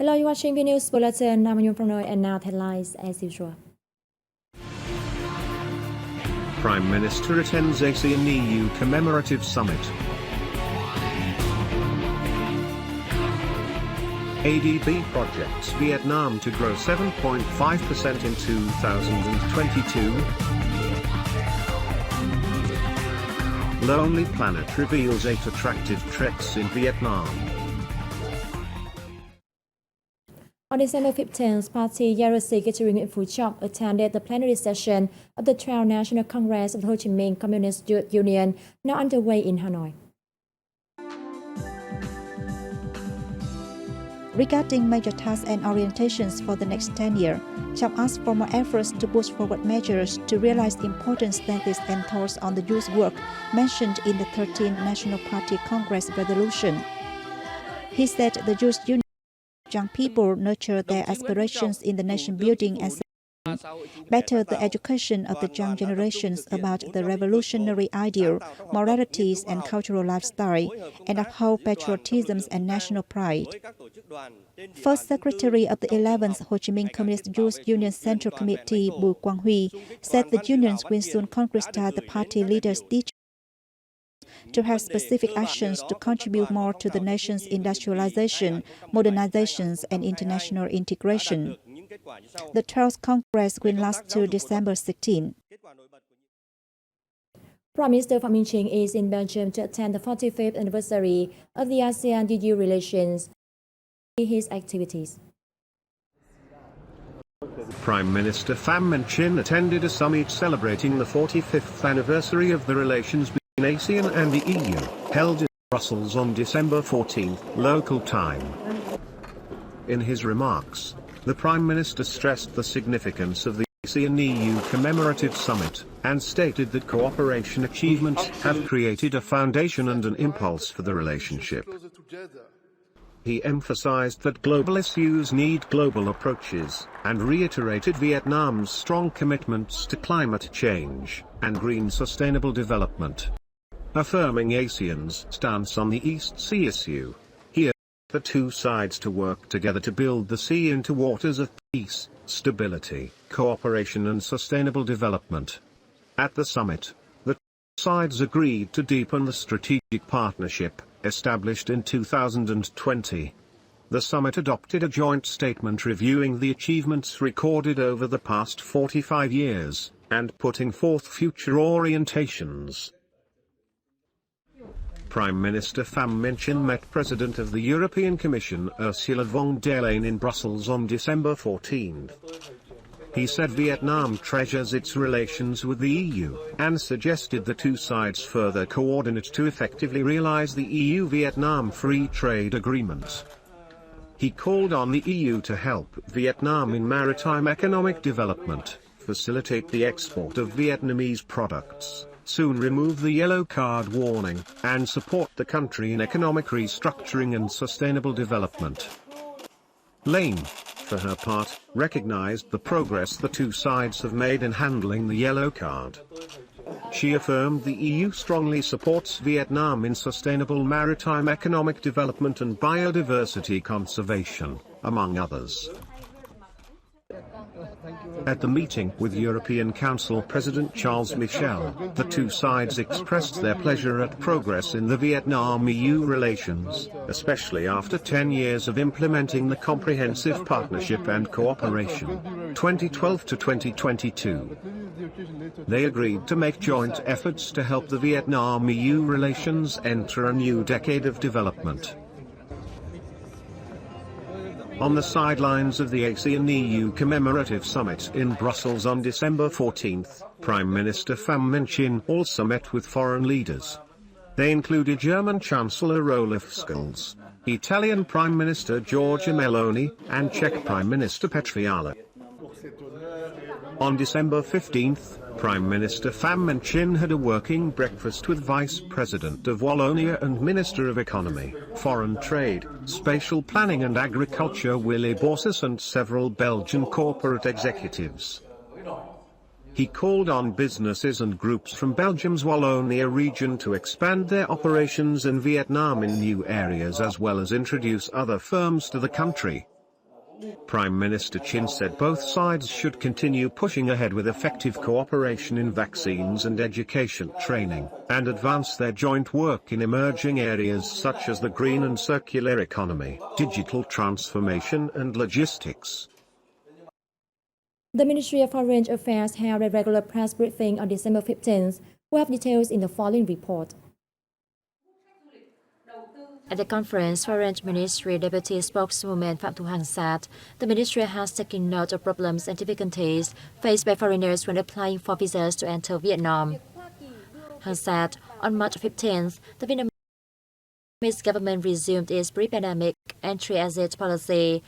Hello, you're watching Vnews Bulletin. I'm Yun from Noi, and now headlines as usual. Prime Minister attends ASEAN EU commemorative summit. ADB projects Vietnam to grow 7.5% in 2022. Lonely Planet reveals 8 attractive treks in Vietnam. On December 15th, Party Yarasi Catering in Phu Chok attended the plenary session of the 12th National Congress of the Ho Chi Minh Communist Youth Union, now underway in Hanoi. Regarding major tasks and orientations for the next 10 years, Chok asked for more efforts to push forward measures to realize important statistics and thoughts on the youth work mentioned in the 13th National Party Congress resolution. He said the youth union young people nurture their aspirations in the nation building and better the education of the young generations about the revolutionary ideal, moralities and cultural lifestyle, and uphold patriotism and national pride. First Secretary of the 11th Ho Chi Minh Communist Youth Union Central Committee, Bu Quang Huy, said the unions will soon concretize the party leaders' teachings to have specific actions to contribute more to the nation's industrialization, modernization, and international integration. The 12th Congress will last to December 16. Prime Minister Phạm Minh Chính is in Belgium to attend the 45th anniversary of the ASEAN-EU relations. His activities. Prime Minister Pham Minh Chinh attended a summit celebrating the 45th anniversary of the relations between ASEAN and the EU, held in Brussels on December 14, local time. In his remarks, the Prime Minister stressed the significance of the ASEAN-EU commemorative summit, and stated that cooperation achievements have created a foundation and an impulse for the relationship. He emphasized that global issues need global approaches, and reiterated Vietnam's strong commitments to climate change and green sustainable development. Affirming ASEAN's stance on the East Sea issue, he urged the two sides to work together to build the sea into waters of peace, stability, cooperation and sustainable development. At the summit, the two sides agreed to deepen the strategic partnership established in 2020. The summit adopted a joint statement reviewing the achievements recorded over the past 45 years, and putting forth future orientations. Prime Minister Pham Minh Chinh met President of the European Commission Ursula von der Leyen in Brussels on December 14. He said Vietnam treasures its relations with the EU, and suggested the two sides further coordinate to effectively realize the EU-Vietnam Free Trade Agreement. He called on the EU to help Vietnam in maritime economic development, facilitate the export of Vietnamese products, soon remove the yellow card warning, and support the country in economic restructuring and sustainable development. Leyen, for her part, recognized the progress the two sides have made in handling the yellow card. She affirmed the EU strongly supports Vietnam in sustainable maritime economic development and biodiversity conservation, among others. At the meeting with European Council President Charles Michel, the two sides expressed their pleasure at progress in the Vietnam-EU relations, especially after 10 years of implementing the Comprehensive Partnership and Cooperation, 2012 to 2022. They agreed to make joint efforts to help the Vietnam-EU relations enter a new decade of development. On the sidelines of the ASEAN-EU commemorative summit in Brussels on December 14, Prime Minister Pham Minh Chinh also met with foreign leaders. They included German Chancellor Olaf Scholz, Italian Prime Minister Giorgia Meloni, and Czech Prime Minister Petr Fiala. On December 15, Prime Minister Pham Minh Chinh had a working breakfast with Vice President of Wallonia and Minister of Economy, Foreign Trade, Spatial Planning and Agriculture Willy Borsis and several Belgian corporate executives. He called on businesses and groups from Belgium's Wallonia region to expand their operations in Vietnam in new areas as well as introduce other firms to the country. Prime Minister Chin said both sides should continue pushing ahead with effective cooperation in vaccines and education training, and advance their joint work in emerging areas such as the green and circular economy, digital transformation and logistics. The Ministry of Foreign Affairs held a regular press briefing on December 15th. We have details in the following report. At the conference, Foreign Ministry Deputy Spokeswoman Phạm Thu Hằng said the ministry has taken note of problems and difficulties faced by foreigners when applying for visas to enter Vietnam. Hằng said on March 15th, the Vietnamese government resumed its pre-pandemic entry-exit policy,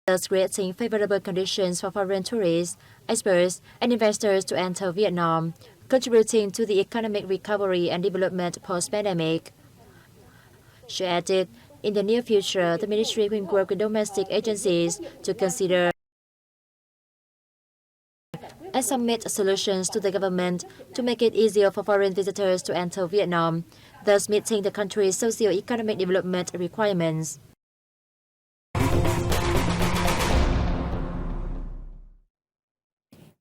thus creating favorable conditions for foreign tourists, experts, and investors to enter Vietnam, contributing to the economic recovery and development post-pandemic. She added, in the near future, the ministry will work with domestic agencies to consider and submit solutions to the government to make it easier for foreign visitors to enter Vietnam, thus meeting the country's socio-economic development requirements.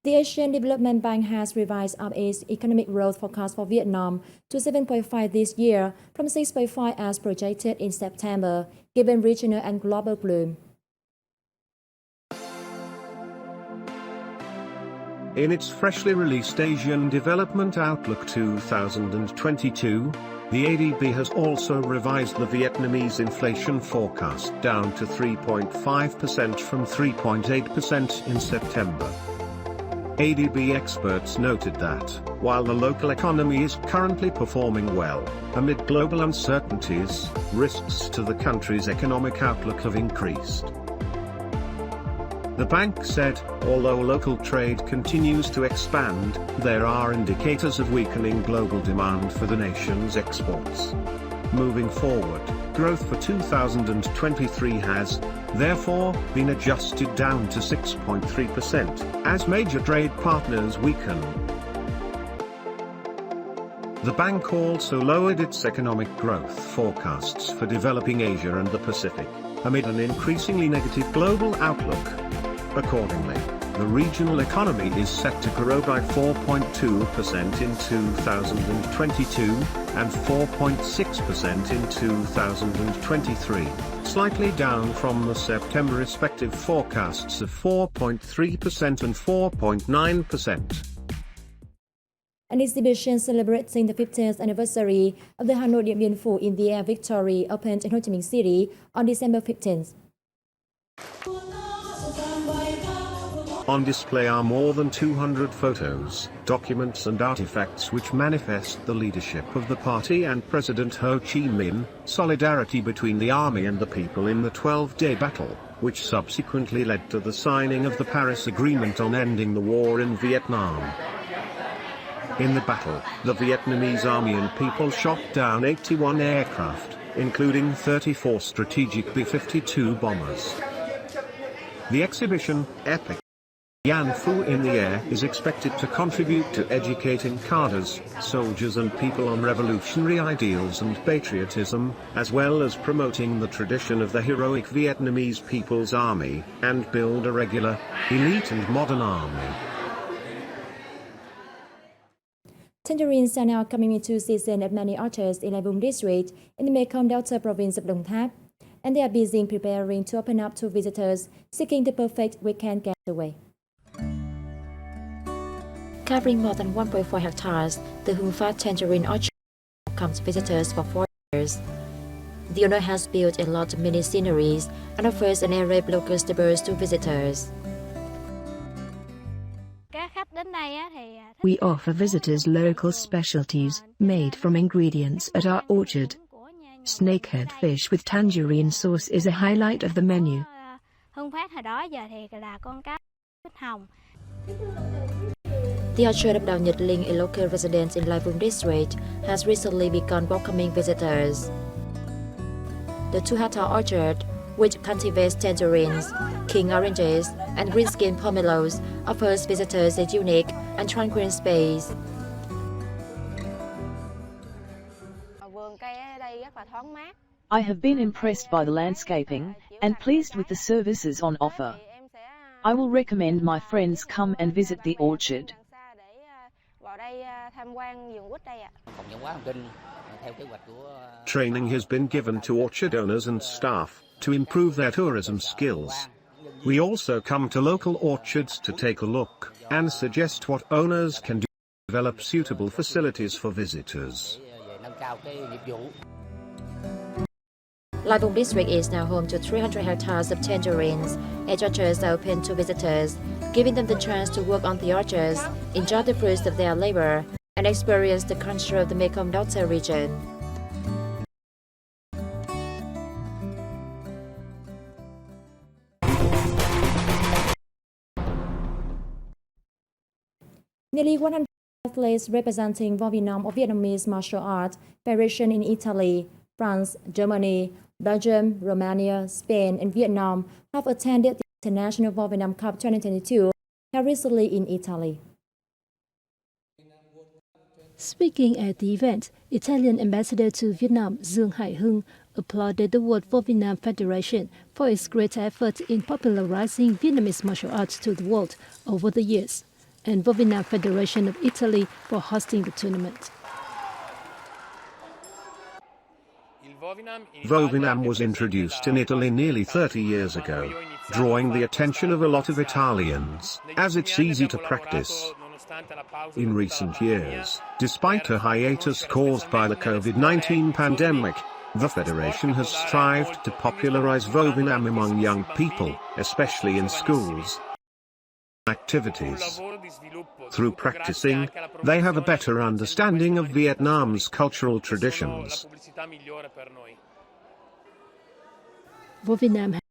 The Asian Development Bank has revised up its economic growth forecast for Vietnam to 7.5 this year from 6.5 as projected in September, given regional and global gloom. In its freshly released Asian Development Outlook 2022, the ADB has also revised the Vietnamese inflation forecast down to 3.5% from 3.8% in September. ADB experts noted that, while the local economy is currently performing well, amid global uncertainties, risks to the country's economic outlook have increased. The bank said, although local trade continues to expand, there are indicators of weakening global demand for the nation's exports. Moving forward, growth for 2023 has, therefore, been adjusted down to 6.3% as major trade partners weaken. The bank also lowered its economic growth forecasts for developing Asia and the Pacific, amid an increasingly negative global outlook. Accordingly, the regional economy is set to grow by 4.2% in 2022 and 4.6% in 2023, slightly down from the September respective forecasts of 4.3% and 4.9%. An exhibition celebrating the 50th anniversary of the Hanoi Điện Biên Phủ in the Air Victory opened in Ho Chi Minh City on December 15th. On display are more than 200 photos, documents and artifacts which manifest the leadership of the party and President Ho Chi Minh, solidarity between the army and the people in the 12-day battle, which subsequently led to the signing of the Paris Agreement on ending the war in Vietnam. In the battle, the Vietnamese army and people shot down 81 aircraft, including 34 strategic B-52 bombers. The exhibition, Epic Yan Phu in the Air, is expected to contribute to educating cadres, soldiers and people on revolutionary ideals and patriotism, as well as promoting the tradition of the heroic Vietnamese People's Army, and build a regular, elite and modern army. Tangerines are now coming into season at many orchards in Lai Vung district in the Mekong Delta province of Đồng Tháp, and they are busy preparing to open up to visitors seeking the perfect weekend getaway. Covering more than 1.4 hectares, the Hung Phát Tangerine Orchard welcomes visitors for 4 years. The owner has built a lot of mini sceneries and offers an array of local staples to visitors. We offer visitors local specialties made from ingredients at our orchard. Snakehead fish with tangerine sauce is a highlight of the menu. The orchard of Đào Nhật Linh, a local resident in Lai Vung district, has recently begun welcoming visitors. The 2-hectare orchard, which cultivates tangerines, king oranges, and green skin pomelos, offers visitors a unique and tranquil space. I have been impressed by the landscaping, and pleased with the services on offer. I will recommend my friends come and visit the orchard. Training has been given to orchard owners and staff to improve their tourism skills. We also come to local orchards to take a look and suggest what owners can do to develop suitable facilities for visitors. Lai Vung district is now home to 300 hectares of tangerines. 8 orchards are open to visitors, giving them the chance to work on the orchards, enjoy the fruits of their labor, and experience the culture of the Mekong Delta region. Nearly 100 athletes representing Vietnam or Vietnamese martial arts federation in Italy, France, Germany, Belgium, Romania, Spain, and Vietnam have attended the International Vietnam Cup 2022 held recently in Italy. Speaking at the event, Italian Ambassador to Vietnam Dương Hải Hưng applauded the World Vietnam Federation for its great effort in popularizing Vietnamese martial arts to the world over the years, and Vietnam Federation of Italy for hosting the tournament. Vietnam was introduced in Italy nearly 30 years ago, drawing the attention of a lot of Italians, as it's easy to practice. In recent years, despite a hiatus caused by the COVID-19 pandemic, the Federation has strived to popularize Vietnam among young people, especially in schools activities. Through practicing, they have a better understanding of Vietnam's cultural traditions. Vietnam has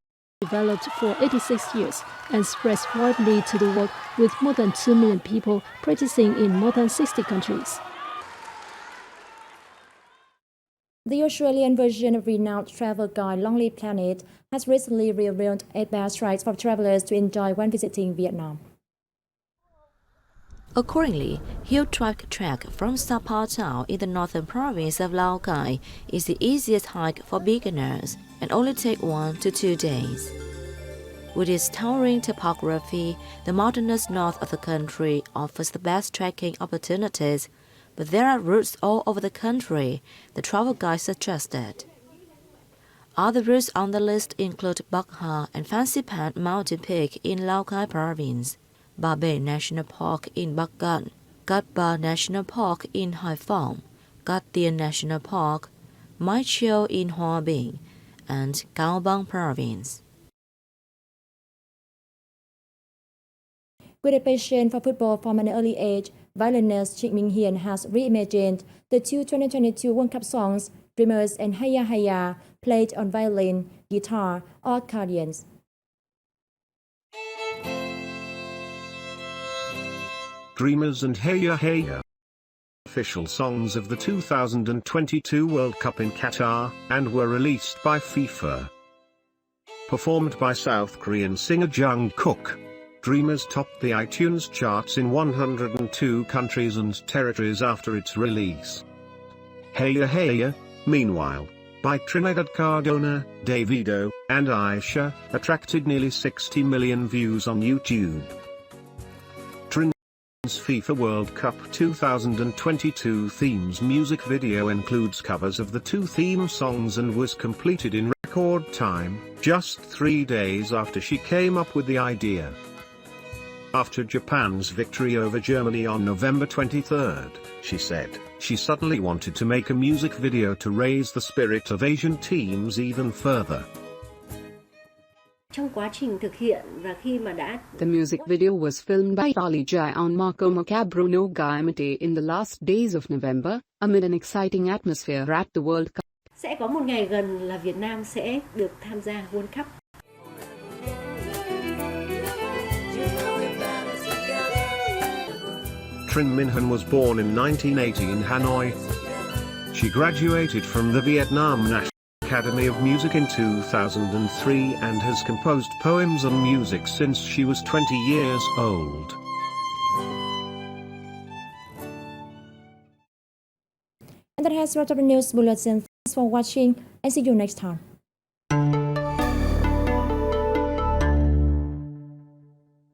developed for 86 years and spreads widely to the world with more than 2 million people practicing in more than 60 countries. The Australian version of renowned travel guide Lonely Planet has recently revealed 8 best rides for travelers to enjoy when visiting Vietnam. Accordingly, hill trek from Sapa Town in the northern province of Lao Cai is the easiest hike for beginners and only take 1 to 2 days. With its towering topography, the mountainous north of the country offers the best trekking opportunities, but there are routes all over the country, the travel guide suggested. Other routes on the list include Bắc Ha and Fancy Pan Mountain Peak in Lao Cai province, Ba Bể National Park in Bắc Cạn, Cat Ba National Park in Hải Phòng, Cat Tiên National Park, Mai Chiu in Hoa Binh, and Cao Bang province. With a passion for football from an early age, violinist Trịnh Minh Hiền has reimagined the 2022 World Cup songs Dreamers and Haya Haya, played on violin, guitar, or accordions. Dreamers and Hey Ya Hey Ya, official songs of the 2022 World Cup in Qatar, and were released by FIFA. Performed by South Korean singer Jungkook, Dreamers topped the iTunes charts in 102 countries and territories after its release. Hey Ya Hey Ya, meanwhile, by Trinidad Cardona, Davido, and Aisha, attracted nearly 60 million views on YouTube. FIFA World Cup 2022 theme's music video includes covers of the 2 theme songs and was completed in record time, just 3 days after she came up with the idea. After Japan's victory over Germany on November 23, she said, she suddenly wanted to make a music video to raise the spirit of Asian teams even further. The music video was filmed by Elijah and Marco Macabruno Gaimate in the last days of November, amid an exciting atmosphere at the World Cup. Sẽ có một ngày gần là Việt Nam sẽ được tham gia World Cup. Trinh Minh Hiền was born in 1980 in Hanoi. She graduated from the Vietnam National Academy of Music in 2003 and has composed poems and music since she was 20 years old. And that has wrapped up the news bulletin. for watching and see you next time.